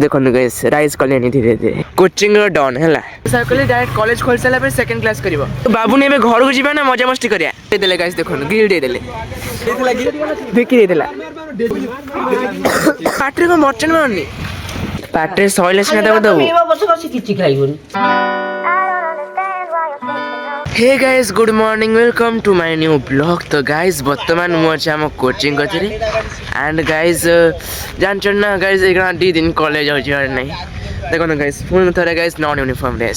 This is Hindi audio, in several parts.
देखो गाइस राइज कलेनी धीरे धीरे कोचिंग रो डन हैला साइकल डायरेक्ट कॉलेज खोल साला पर सेकंड क्लास करिवो तो बाबू ने घर को जीवा ना मजा मस्ती करिया दे देले गाइस देखो ग्रिल दे देले देखि दे देला पाटरे को मर्चन मारनी पाटरे सॉइल से ना दबो hey guys good morning welcome to my new blog. तो गाइस बर्तमान मुझे आम कोचिंग करी एंड गाइस जान ना गाइस एक दी दिन कॉलेज हो नहीं देखो ना गाइस पुणी थे गाइस नॉन यूनिफॉर्म रे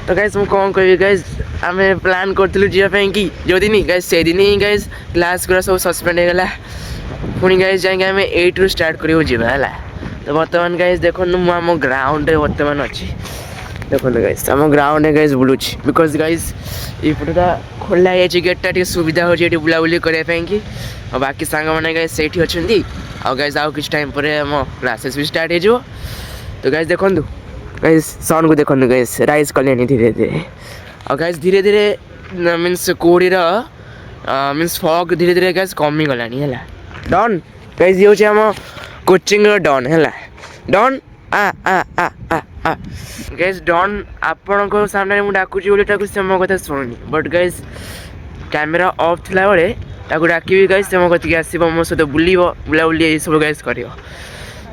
तो गाइस मुझे कौन कह गाइस आम प्लान करूँ जावाई कि जो दिन गाइस से दिन ही गाइस क्लास गुरा सब सस्पेंड होगा पुणी गाइस जाए आम 8 रु स्टार्ट करा तो बर्तमान गाइस देखो मुझे आम ग्राउंड बर्तमान अच्छी देखो गाइस आम ग्राउंड गाइस बुलूची बिकज गाइस ये पटा खोला गेटा टे सुविधा हो बुलाबुली करने और बाकी सांग मैंने गाइस से अच्छा गाइस आउ किस टाइम पर आम क्लासेस भी स्टार्ट हो तो गाइस देखो गाइस सन को देखो गाइस राइज कलेनी धीरे धीरे और गाइस धीरे धीरे मीन्स कोड़ीर मीन्स फग धीरे धीरे गाइस कमी गलानी है डन गाइस ये हूँ आम कोचिंग डन है डन आ आ आ आ आ गाइस डन आपण को सामने मुझे डाकुची बोली मो कथा शुणुनी बट गाइस कैमेरा ऑफ थिला बेले ताकू डाकिबी गाइस से मो कतिक आसब मो सहित बुलिबो बुलाबुली ये सब गाइस कर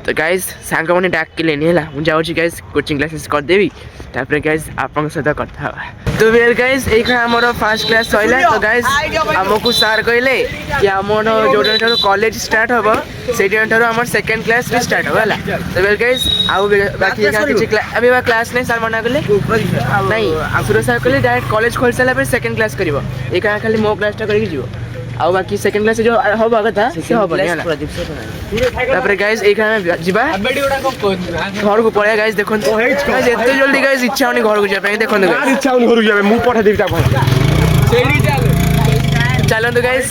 तो गाइस सांग मैंने डाकिलेनी है मुझे जाऊँगी गाइस कोचिंग क्लासेस करदेवी तापर गाइस आप सहित कथा तो वेल गाइस ये आमर फर्स्ट क्लास सैला तो गाइस आमको सार कहले कि आमर जो कॉलेज स्टार्ट हम से आम सेकेंड क्लास भी स्टार्ट होगा तो वेल गाइस आउ बाकी अभी क्लास नहीं सार मना कले नहीं सुरेश सार कहले डायरेक्ट कॉलेज खोल सारा पर सेकेंड क्लास कर ये खाली मो क्लासटा कर आउ बाकी सेकेंड क्लास जो हवा कथा से हम गाइस ये जीवा घर को पड़े गाइस देखो एते जल्दी गाइस इच्छा होनी घर को जाए देखो इच्छा होनी घर जाए मु पठा देबी चलो तो गाइस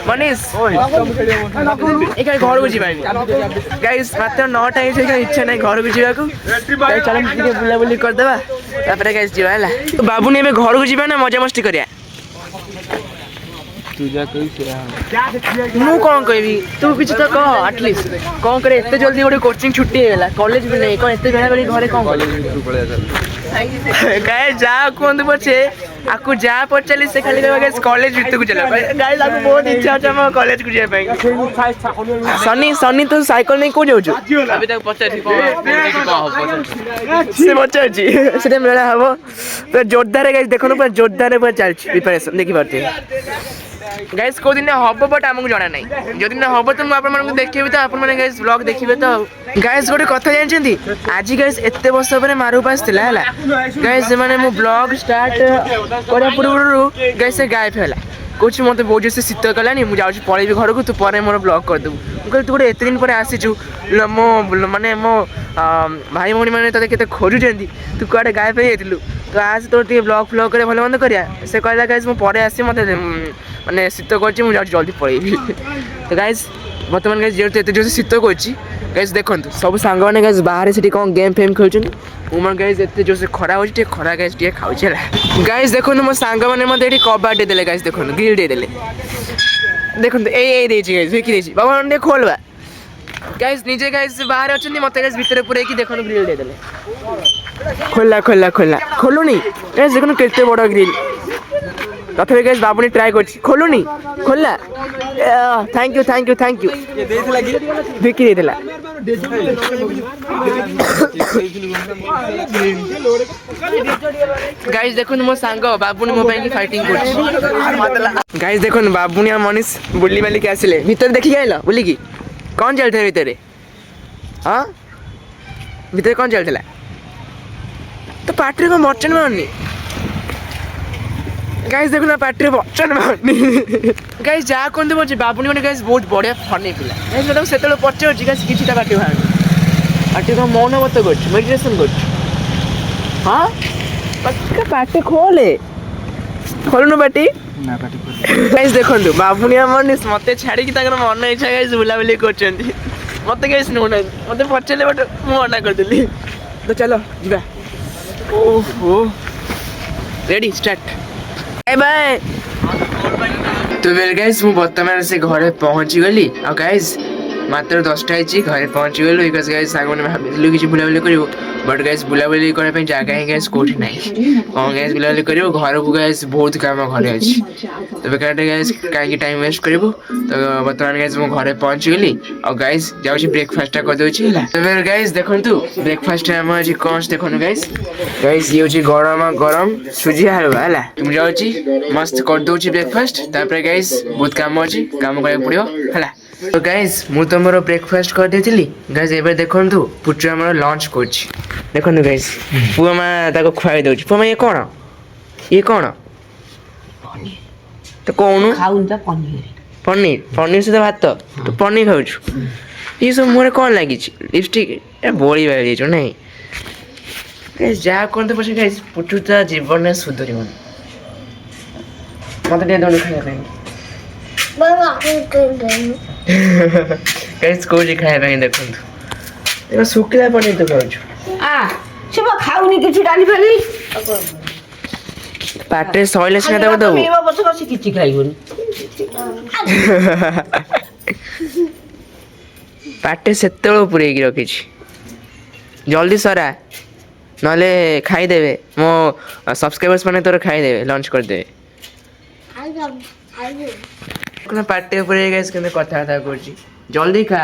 मनीष घर को जीवा गाइस मात्र 9टा इच्छा नहीं घर को जीवा चलो बुलाबुली करदेवा गाइस जीवा बाबू ने घर को जीवा ना मजा मस्ती करिया मु कौन कहबी तू किसी तो कह एटलिस्ट कौन करे एते जल्दी गोटे कोचिंग छुट्टी है कॉलेज भी नहीं कौन एते बेला बेली घरे कौन गाय जा कहते पछे आपको जा पचाली से खाली गाइस कॉलेज भीतर को चला गाइस आपको बहुत इच्छा है हम कॉलेज को जाय पाए सनी सनी तो साइकिल नहीं को जाऊ अभी तक पचाची से पचाची से मेला हबो तो जोरदार गाइस देखो ना जोरदार पर चल प्रिपरेशन देखि पारते गाइस को दिन हम बट आमको जाना नहीं जो दिन हम तो मुझे देखी तो आप गाइस ब्लॉग देखिए तो गाइस गोटे कथा जानते आज गाइस एत वर्ष पर मारूप आसला है गाइस मैंने मो ब्लॉग स्टार्ट करा पूर्व गाइस गायब है कौच मत बहुत जोर से शीत कलानी मुझे जाऊँ पलैबी घर को तू पर मोर ब्लॉग करदेबू मुझे तू गोटे एत दिन पर आसीचु मो माने मो भाई भौणी मैंने ते खोजुं तू कड़े गायब हो तो आज तो ब्लॉग फ्लॉग कर भल मंद करा से कहला गाइस मुझे आसी मत मैंने शीत कर जल्दी पलैबी तो गाइस बर्तमान गाइस जेहतु एत जोर से शीत कर गाइस देखो सब सांग मैंने गाइस बाहर से कौन गेम फेम खेल उमर गाइस एत जोर से खरा हो खरा गाइस टे खाऊ गाइस देखो मो सांग मैंने मत ये कबाड़ देदेले गाइस देखो ग्रिल देदेले देखो गाइस बाबा टे खोलवा गाइस निजे गाइस बाहर अच्छे मत गाइस भितर पूरे देखो ग्रिल देदेले खोला खोला खोला खोलुनी गाइस देखो केते बड़ ग्रिल तथापि गाइस बाबुनी ट्राई कर खोलुनी खोलला thank you thank you thank you देखी देला गाइस देखो मो सांग बाबुनी मो ପାଇଁ फाइटिंग कर गाइस देखो बाबुनी आ मनीष बुली बाली के आसिले भीतर देखि गइला बुली की कौन चलथे भीतर हां भीतर कौन चलथला तो पार्टी को मर्चन मारनी गाइस देखो ना पार्टी मर्चन मारनी गाइस जा कोन दे बाबुनी माने गाइस बहुत बढ़िया फनी पिला गाइस मतलब सेतलो पचे होची गाइस किछिटा पार्टी पार्टी को मौन मत कर मेडिटेशन कर हां पक्का पार्टी खोले खोलनु पार्टी ना पार्टी गाइस देखो बाबुनी माने मते छाड़ी कि ताकर मन इच्छा गाइस बुलाबुली करचंती मते गाइस नोना मते पचले बट मु मना कर देली तो चलो जीवा ओहो रेडी स्टार्ट बाय बाय तो वेल गाइस मु बर्तमान से घरे पहुंची गली और गाइस ମାତ୍ର 10ଟା ହେଇଛି ଘରେ ପହଞ୍ଚିଗଲୁ ବିକଜ ଗାଇସ୍ ସାଙ୍ଗମାନେ ଭାବିଥିଲୁ କିଛି ବୁଲାବୁଲି କରିବୁ ବଟ୍ ଗାଇସ୍ ବୁଲାବୁଲି କରିବା ପାଇଁ ଜାଗା ହିଁ ଗାଇସ୍ କୋଉଠି ନାହିଁ କ'ଣ ଗାଇସ୍ ବୁଲାବୁଲି କରିବୁ ଘରକୁ ଗାଇସ୍ ବହୁତ କାମ ଘରେ ଅଛି ତ ବେକାରଟେ ଗାଇସ୍ କାହିଁକି ଟାଇମ୍ ୱେଷ୍ଟ କରିବୁ ତ ବର୍ତ୍ତମାନ ଗାଇସ୍ ମୁଁ ଘରେ ପହଞ୍ଚିଗଲି ଆଉ ଗାଇସ୍ ଯାଉଛି ବ୍ରେକଫାଷ୍ଟଟା କରିଦେଉଛି ହେଲା ତେବେ ଗାଇସ୍ ଦେଖନ୍ତୁ ବ୍ରେକଫାଷ୍ଟରେ ଆମର ଆଜି କ'ଣ ଅଛି ଦେଖନ୍ତୁ ଗାଇସ୍ ଗାଇସ୍ ଇଏ ହେଉଛି ଗରମ ଗରମ ସୁଜି ହାଲୁଆ ହେଲା ମୁଁ ଯାଉଛି ମସ୍ତ କରିଦେଉଛି ବ୍ରେକଫାଷ୍ଟ ତାପରେ ଗାଇସ୍ ବହୁତ କାମ ଅଛି କାମ କରିବାକୁ ପଡ଼ିବ ହେଲା ତ ଗାଇସ୍ ମୁଁ ତ ମୋର ବ୍ରେକଫାଷ୍ଟ କରିଦେଇଥିଲି ଗାଇସ୍ ଏବେ ଦେଖନ୍ତୁ ପୁଚୁ ଆମର ଲଞ୍ଚ କରୁଛି ଦେଖନ୍ତୁ ଗାଇସ୍ ପୁଅ ମା ତାକୁ ଖୁଆଇ ଦେଉଛି ପୁଅ ମା ଇଏ କ'ଣ ତ କହୁନୁ ପନିର ପନିର ସହିତ ଭାତ ତୁ ପନିର ଖାଉଛୁ ଇଏ ସବୁ ମୁହଁରେ କ'ଣ ଲାଗିଛି ଲିପଷ୍ଟିକ୍ ଏ ବଳି ବାହାରିଛୁ ନାହିଁ ଗାଇସ୍ ଯାହା କୁହନ୍ତୁ ପଛେ ଗାଇସ୍ ପୁଚୁ ତା ଜୀବନରେ ସୁଧରିବନି ମୋତେ ଟିକେ ଦଉନି ଖାଇବା ପାଇଁ ଗାଇସ୍ କହୁଛି ଖାଇବା ପାଇଁ ଦେଖନ୍ତୁ ଏବେ ଶୁଖିଲା ପନିର ତୁ ଖାଉଛୁ ସେ ବା ଖାଉନି କିଛି ଡାଲି ଫାଲି ପାଟିରେ ସଇଲେ ସିନା ତାକୁ ଦବୁ ସେ କିଛି ଖାଇବନି ପାଟିରେ ସେତେବେଳୁ ପୁରେଇକି ରଖିଛି ଜଲ୍ଦି ସରା ନହେଲେ ଖାଇଦେବେ ମୋ ସବସ୍କ୍ରାଇବର୍ସ ମାନେ ତୋର ଖାଇଦେବେ ଲଞ୍ଚ କରିଦେବେ କ'ଣ ପାଟିରେ ପୁରେଇ ଗାଇସ୍ କେମିତି କଥାବାର୍ତ୍ତା କରୁଛି ଜଲ୍ଦି ଖା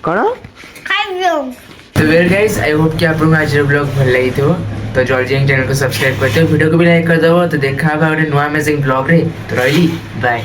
କ'ଣ वेल गाइस आई होप कि आपको आज ब्लॉग भल लगी थो तो जल्दी चैनल को सब्सक्राइब करते वीडियो को भी लाइक कर दो तो देखा गोटे नुआ अमेजिंग ब्लॉग रे तो रही बाय।